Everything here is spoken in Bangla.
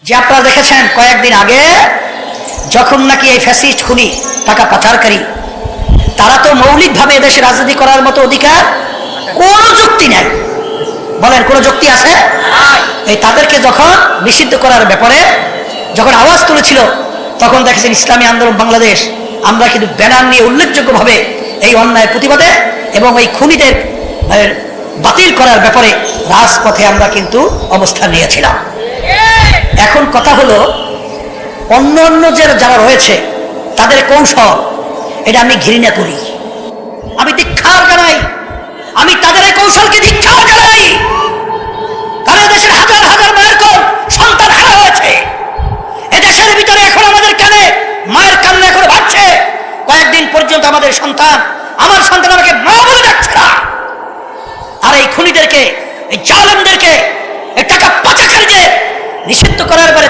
যে আপনারা দেখেছেন কয়েকদিন আগে যখন নাকি এই ফ্যাসিস্ট খুনি টাকা পাচারকারী তারা তো মৌলিকভাবে এদেশে রাজনীতি করার মতো অধিকার কোনো যুক্তি নাই, বলেন কোনো যুক্তি আছে? এই তাদেরকে যখন নিষিদ্ধ করার ব্যাপারে যখন আওয়াজ তুলেছিল তখন দেখেছেন ইসলামী আন্দোলন বাংলাদেশ আমরা কিন্তু ব্যানার নিয়ে উল্লেখযোগ্যভাবে এই অন্যায় প্রতিবাদে এবং এই খুনিদের বাতিল করার ব্যাপারে রাজপথে আমরা কিন্তু অবস্থান নিয়েছিলাম। এখন কথা হলো অন্য অন্য যারা রয়েছে তাদের কৌশল এটা আমি ঘৃণা করি, আমি ধিক্কার জানাই, আমি তাদের এই কৌশলকে ধিক্কার জানাই। কারণ দেশের হাজার হাজার মায়ের কোল সন্তান হারা হয়েছে, এদেশের ভিতরে এখন আমাদের কানে মায়ের কান্না এখন ভাবছে। কয়েকদিন পর্যন্ত আমাদের সন্তান, আমার সন্তান আমাকে মা বলে ডাকছে না। আর এই খুনিদেরকে, এই জালেমদেরকে, এই টাকা পাচারকারীদের নিষিদ্ধ করার পরে